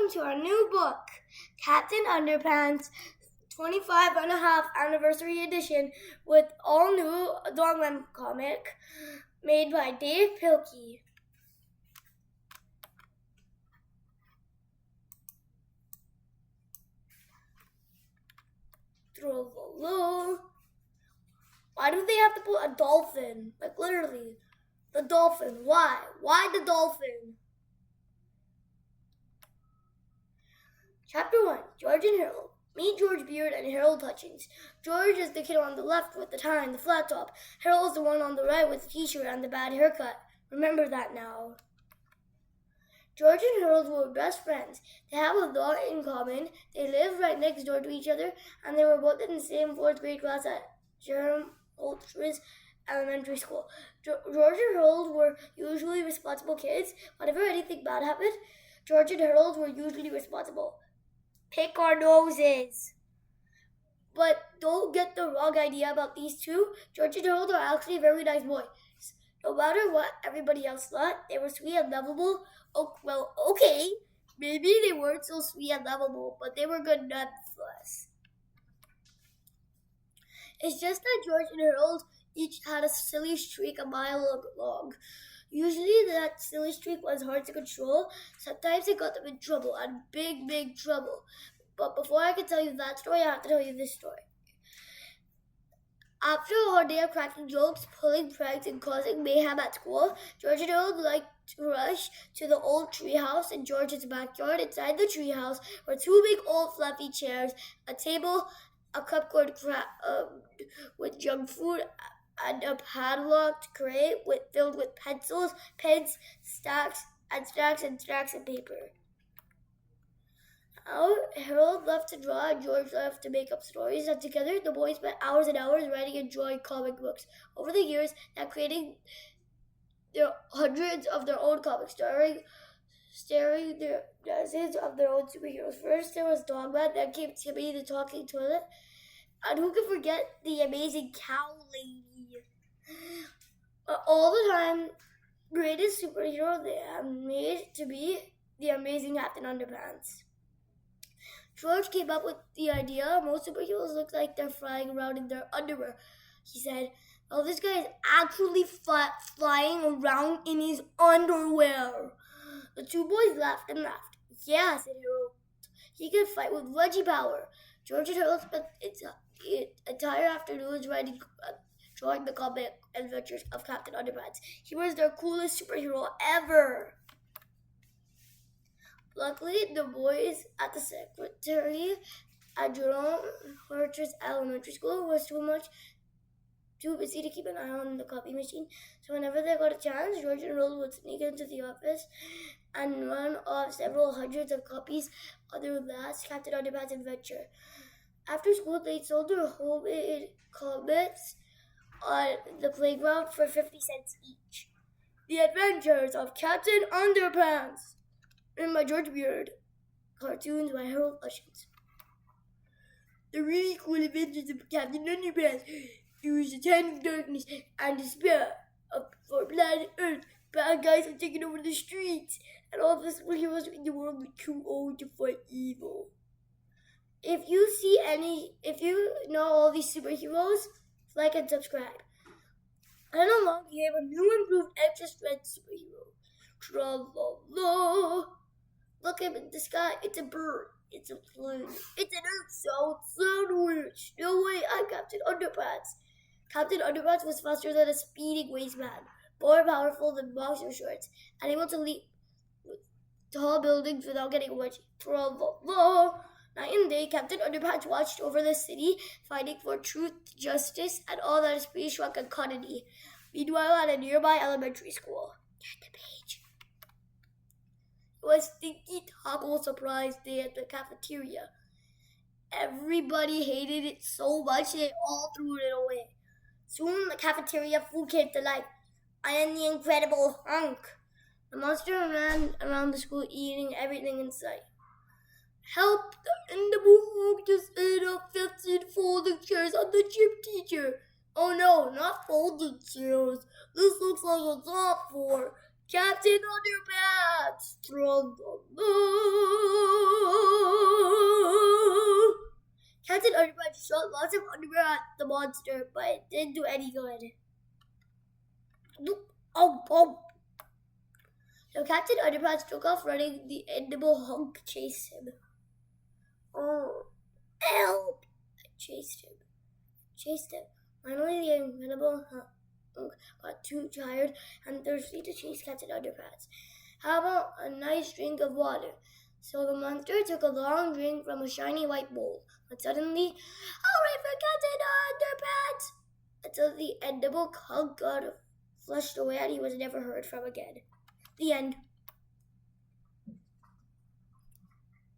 welcome to our new book, Captain Underpants 25 and a half Anniversary Edition with all new Dogman comic made by Dave Pilkey. Why do they have to put a dolphin? Like literally, the dolphin. Why? Why the dolphin? Chapter 1, George and Harold. Meet George Beard and Harold Hutchins. George is the kid on the left with the tie and the flat top. Harold is the one on the right with the t-shirt and the bad haircut. Remember that now. George and Harold were best friends. They have a lot in common. They lived right next door to each other, and they were both in the same 4th grade class at Jerome Oltris Elementary School. George and Harold were usually responsible kids. Whenever anything bad happened, George and Harold were usually responsible. Pick our noses. But don't get the wrong idea about these two. George and Harold are actually very nice boys. No matter what everybody else thought, they were sweet and lovable. Oh, well, okay. Maybe they weren't so sweet and lovable, but they were good nonetheless. It's just that George and Harold each had a silly streak a mile long. Usually that silly streak was hard to control. Sometimes it got them in trouble, and big trouble. But before I can tell you that story, I have to tell you this story. After a hard day of cracking jokes, pulling pranks, and causing mayhem at school, George and Harold liked to rush to the old treehouse in George's backyard. Inside the treehouse were 2 big old fluffy chairs, a table, a cupboard with junk food, and a padlocked crate filled with pencils, pens, stacks of paper. Harold loved to draw and George loved to make up stories, and together the boys spent hours and hours writing and drawing comic books. Over the years, now creating hundreds of their own comics, starring their dozens of their own superheroes. First there was Dogman, then came Timmy the Talking Toilet, and who could forget the amazing Cow Lady? All the time, greatest superhero they have made to be the amazing Captain Underpants. George came up with the idea most superheroes look like they're flying around in their underwear. He said, "Oh, this guy is actually flying around in his underwear." The 2 boys laughed and laughed. "Yeah," said Harold. "He could fight with Reggie power." George and Harold spent entire afternoons drawing the comic adventures of Captain Underpants. He was their coolest superhero ever. Luckily, the boys at the secretary at Jerome Oltris Elementary School was too busy to keep an eye on the copy machine. So whenever they got a chance, George and Harold would sneak into the office and run off several hundreds of copies of their last Captain Underpants adventure. After school, they sold their homemade comics on the playground for 50 cents each. The Adventures of Captain Underpants, written by George Beard, cartoons by Harold Hutchins. The really cool adventures of Captain Underpants. Through the time of darkness and despair for planet Earth, bad guys are taking over the streets, and all the superheroes in the world are too old to fight evil. If you know all these superheroes, like and subscribe. And along we have a new improved extra strength superhero. Tra-la-la. Look up in the sky, it's a bird, it's a plane, it's an earth sandwich. No way, I'm Captain Underpants. Captain Underpants was faster than a speeding wasteman, more powerful than boxer shorts, and able to leap tall buildings without getting wet. Tra-la-la. Night and day, Captain Underpants watched over the city, fighting for truth, justice, and all that is pretty shrunk and commodity. Meanwhile, at a nearby elementary school. Get the page. It was Stinky Taco Surprise Day at the cafeteria. Everybody hated it so much they all threw it away. Soon the cafeteria food came to life. I am the Incredible Hunk. The monster ran around the school eating everything in sight. Help! The Incredible Hunk just ate up 15 folding chairs on the gym teacher. Oh no, not folding chairs. This looks like a job for Captain Underpants. massive underwear at the monster, but it didn't do any good. Oh! So Captain Underpants took off running. The edible hunk chased him. Oh, help! I chased him. Finally, the incredible hunk got too tired and thirsty to chase Captain Underpants. How about a nice drink of water? So the monster took a long drink from a shiny white bowl. But suddenly, hurry for Captain Underpants! Until the edible hunk got flushed away and he was never heard from again. The end.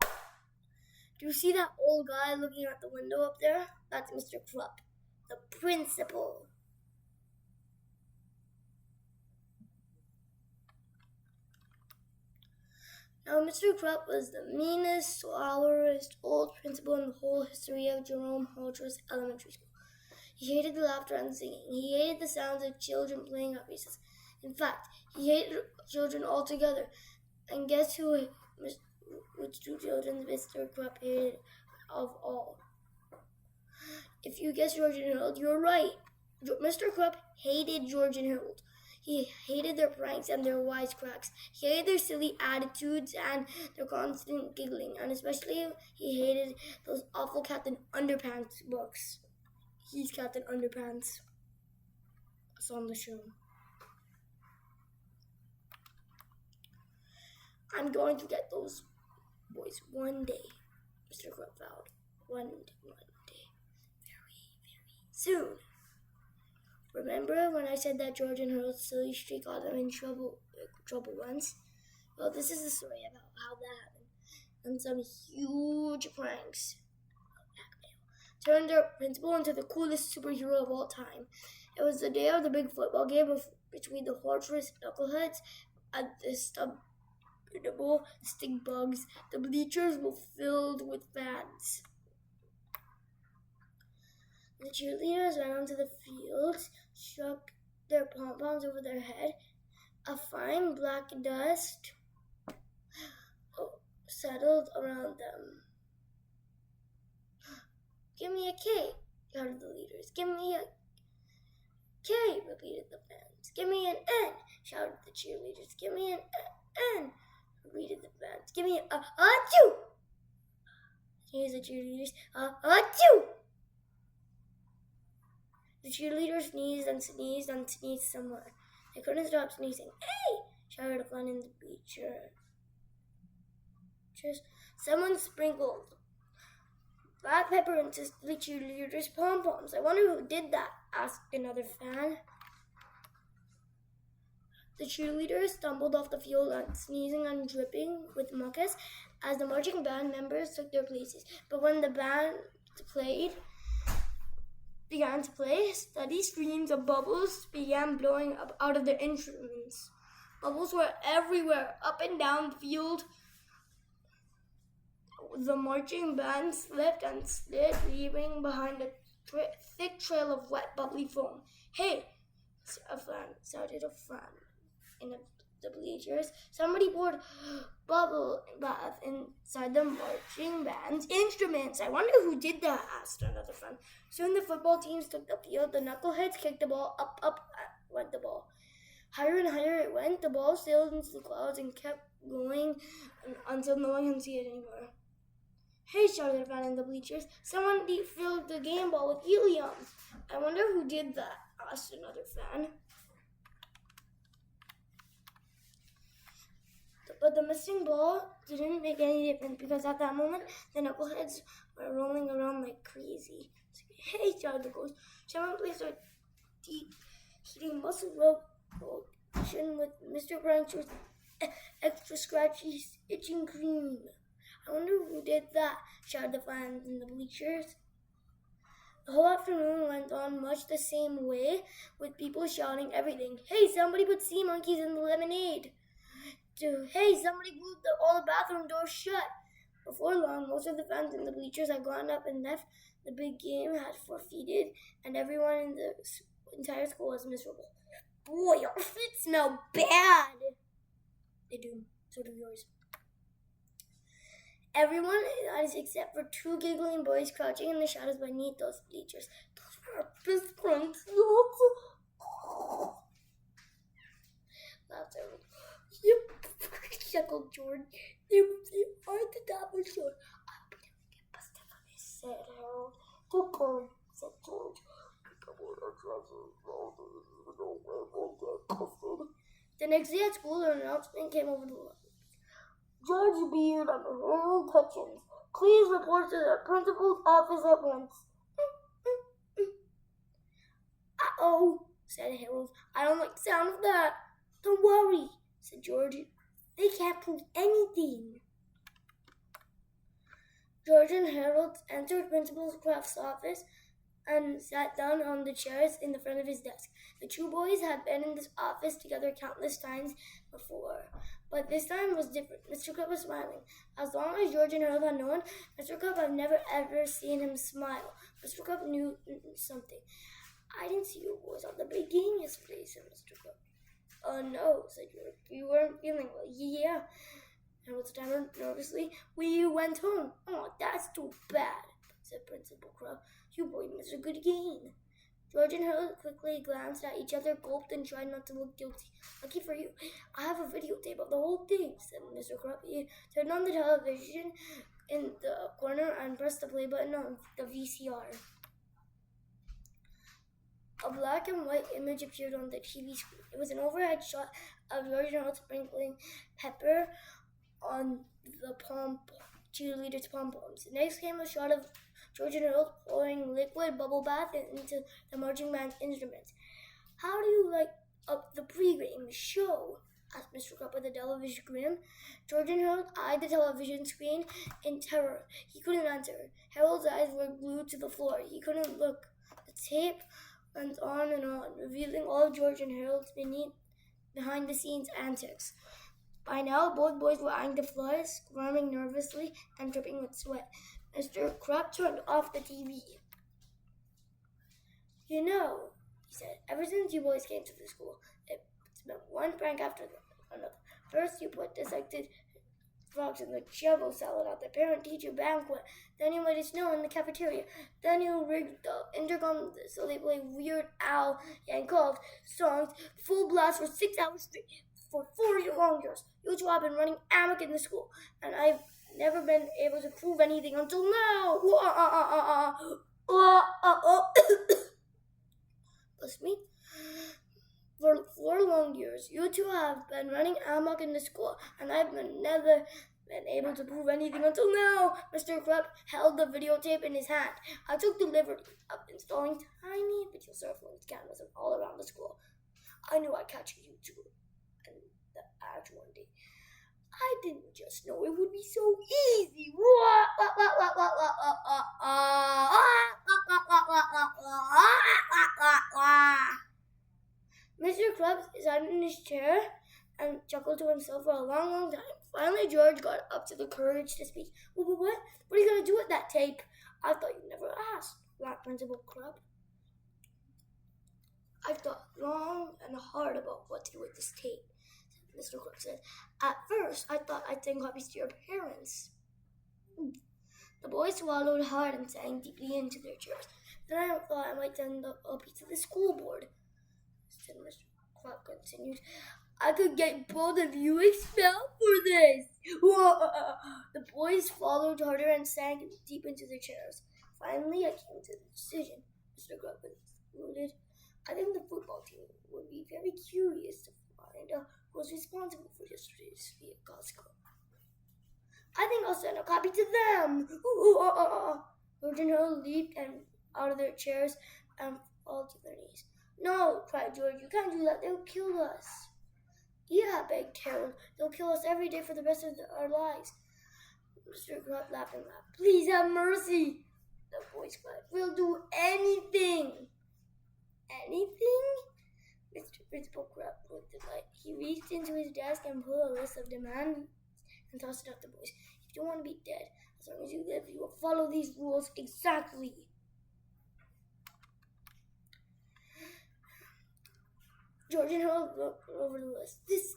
Do you see that old guy looking at the window up there? That's Mr. Clupp, the principal. Now, Mr. Clupp was the meanest, sourest old principal in the whole history of Jerome Holtress Elementary School. He hated the laughter and singing. He hated the sounds of children playing at recess. In fact, he hated children altogether. And guess which two children Mr. Clupp hated of all? If you guessed George and Harold, you're right. Mr. Clupp hated George and Harold. He hated their pranks and their wisecracks. He hated their silly attitudes and their constant giggling. And especially, he hated those awful Captain Underpants books. He's Captain Underpants. It's on the show. I'm going to get those boys one day, Mr. Clupp vowed. One day. Very, very soon. Remember when I said that George and Harold's silly streak got them in trouble once? Well, this is the story about how that happened. And some huge pranks turned their principal into the coolest superhero of all time. It was the day of the big football game between the Holtress Knuckleheads and the stink bugs. The bleachers were filled with fans. The cheerleaders ran onto the field, struck their pom-poms over their head. A fine black dust settled around them. Give me a K, shouted the leaders. Give me a K, repeated the fans. Give me an N, shouted the cheerleaders. Give me an N, repeated the fans. Give me a achoo, sneezed the cheerleaders. Achoo! The cheerleaders sneezed and sneezed and sneezed some more. They couldn't stop sneezing. Hey! Shouted a fan in the bleacher. Someone sprinkled black pepper into the cheerleaders' pom-poms. I wonder who did that, asked another fan. The cheerleaders stumbled off the field and sneezing and dripping with mucus as the marching band members took their places. But when the band began to play, steady streams of bubbles began blowing up out of their instruments. Bubbles were everywhere, up and down the field. The marching band slipped and slid, leaving behind a thick trail of wet, bubbly foam. Hey, shouted a fan in the bleachers. Somebody poured bubble bath inside the marching band's instruments. I wonder who did that, asked another fan. Soon the football teams took the field. The knuckleheads kicked the ball. Up went the ball. Higher and higher it went. The ball sailed into the clouds and kept going until no one could see it anymore. Hey, shouted a fan in the bleachers. Someone filled the game ball with helium. I wonder who did that, asked another fan. But the missing ball didn't make any difference because at that moment, the knuckleheads were rolling around like crazy. Hey, shouted the ghost. Someone placed a deep heating muscle lotion with Mr. Brancher's extra scratchy itching cream. I wonder who did that, shouted the fans in the bleachers. The whole afternoon went on much the same way, with people shouting everything. Hey, somebody put sea monkeys in the lemonade. Hey, somebody glued all the bathroom doors shut. Before long, most of the fans in the bleachers had gone up and left. The big game had forfeited, and everyone in the entire school was miserable. Boy, your feet smell bad. They do. So do yours. Everyone is except for two giggling boys crouching in the shadows beneath those bleachers. Those were our best friends. Laughed Harold. Yep, chuckled George. They are the double short. I hope they don't get busted for this, said Harold. Don't worry, said George. The next day at school, an announcement came over the line. Judge Beard and Harold Hutchins, please report to the principal's office at once. Uh-oh, said Harold. I don't like the sound of that. Don't worry, said George. They can't prove anything. George and Harold entered Principal Kraft's office and sat down on the chairs in the front of his desk. The two boys had been in this office together countless times before, but this time was different. Mr. Kraft was smiling. As long as George and Harold had known, Mr. Kraft had never ever seen him smile. Mr. Kraft knew something. I didn't see you boys at the big game yesterday, said Mr. Kraft. Oh no, said George. You weren't feeling well. Yeah. Harold stammered nervously. We went home. Oh, that's too bad, said Principal Kraft. You boys missed a good game. George and Harold quickly glanced at each other, gulped, and tried not to look guilty. Lucky for you, I have a videotape of the whole thing, said Mr. Kraft. He turned on the television in the corner and pressed the play button on the VCR. A black and white image appeared on the TV screen. It was an overhead shot of George and Harold sprinkling pepper on the cheerleaders' pom-poms. Next came a shot of George and Harold pouring liquid bubble bath into the marching band's instruments. How do you like up the pre-game show? Asked Mr. Kraft with a devilish grin. George and Harold eyed the television screen in terror. He couldn't answer. Harold's eyes were glued to the floor. He couldn't look. The tape went on and on, revealing all of George and Harold's behind-the-scenes antics. By now, both boys were eyeing the floor, squirming nervously and dripping with sweat. Mr. Kraft turned off the TV. You know, he said, ever since you boys came to the school, it's been one prank after another. First, you put dissected frogs in the shovel salad at the parent-teacher banquet. Then you made it snow in the cafeteria. Then you rigged the intercom so they played Weird Al Yankovic songs full blast for 6 hours straight for 4 long years. You two have been running amok in the school, and I've never been able to prove anything until now. Bless me. For 4 long years, you two have been running amok in the school, and I've never been able to prove anything until now. Mr. Kraft held the videotape in his hand. I took the liberty of installing tiny video surveillance cameras all around the school. I knew I'd catch you two in the act one day. I didn't just know it would be so easy. Mr. Kraft sat in his chair and chuckled to himself for a long, long time. Finally, George got up to the courage to speak. What? What are you going to do with that tape? I thought you'd never asked, laughed Principal Kraft. I've thought long and hard about what to do with this tape, Mr. Kraft said. At first, I thought I'd send copies to your parents. The boys swallowed hard and sank deeply into their chairs. Then I thought I might send a copy to the school board, said Mr. Kraft continued. I could get both of you expelled for this. The boys swallowed harder and sank deep into their chairs. Finally, I came to the decision, Mr. Kraft concluded. I think the football team would be very curious to find out who was responsible for yesterday's fiasco. I think I'll send a copy to them. George and Harold leaped out of their chairs and fell to their knees. No, cried George, you can't do that. They'll kill us. Yeah, begged Harold. They'll kill us every day for the rest of our lives. Mr. Kraft laughed and laughed. Please have mercy, the boys cried. We'll do anything. Anything? Mr. Principal Kraft looked at light. He reached into his desk and pulled a list of demands and tossed it at the boys. If you want to be dead, as long as you live, you will follow these rules exactly. George and Harold looked over the list. This is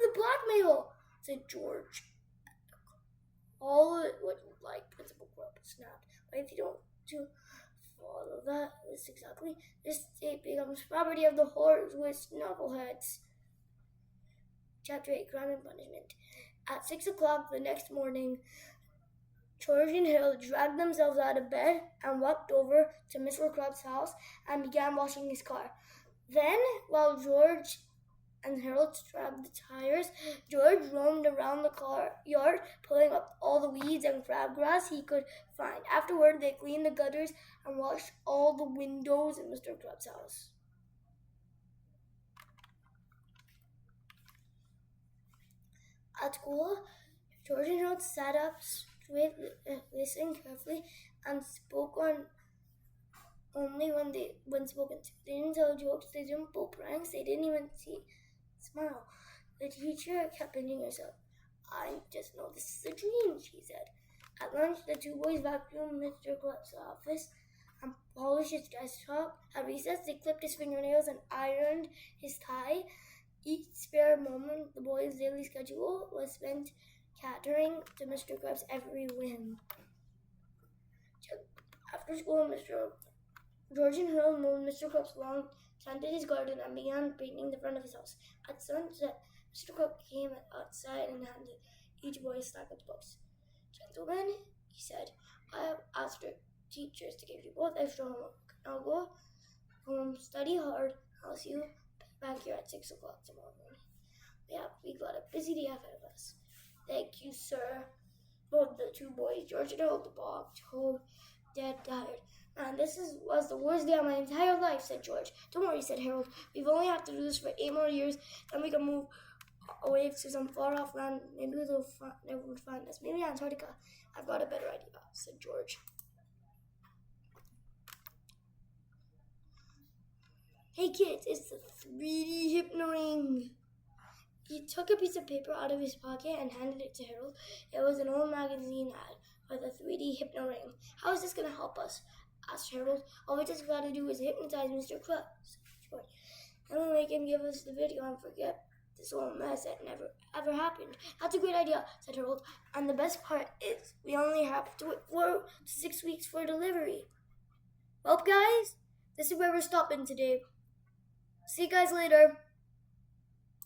the blackmail, said George. all it would like Principal Grub snapped. But if you don't to follow that list exactly, this state becomes property of the hordes with knuckleheads. Chapter 8, Crime and Punishment. At 6 o'clock the next morning, George and Harold dragged themselves out of bed and walked over to Mr. Crab's house and began washing his car. Then, while George and Harold strapped the tires, George roamed around the car yard, pulling up all the weeds and crabgrass he could find. Afterward, they cleaned the gutters and washed all the windows in Mr. Crab's house. At school, George and Harold sat up straight, listened carefully, and spoke on only when spoken to. They didn't tell jokes, they didn't pull pranks, they didn't even smile. The teacher kept pinching herself. I just know this is a dream, she said. At lunch, the two boys vacuumed Mr. Club's office and polished his desktop. At recess, they clipped his fingernails and ironed his tie. Each spare moment, the boys' daily schedule was spent catering to Mr. Krabs' every whim. After school, George and Harold mowed Mr. Krabs' lawn, planted his garden, and began painting the front of his house. At sunset, Mr. Krabs came outside and handed each boy a stack of books. Gentlemen, he said, I have asked our teachers to give you both extra homework. Now go home, study hard. I'll see you back here at 6 o'clock tomorrow morning. Yeah, we got a busy day ahead of us. Thank you, sir. Both the two boys, George and Harold, walked home dead tired. Man, was the worst day of my entire life, said George. Don't worry, said Harold. We've only have to do this for 8 more years, then we can move away to some far-off land. Maybe they'll never find us. Maybe Antarctica. I've got a better idea, said George. Hey kids, it's the 3D Hypno-Ring. He took a piece of paper out of his pocket and handed it to Harold. It was an old magazine ad with a 3D Hypno-Ring. How is this going to help us? Asked Harold. All we just got to do is hypnotize Mr. Krabs. And we'll make him give us the video and forget this whole mess that never ever happened. That's a great idea, said Harold. And the best part is we only have to wait 4 to 6 weeks for delivery. Well, guys, this is where we're stopping today. See you guys later.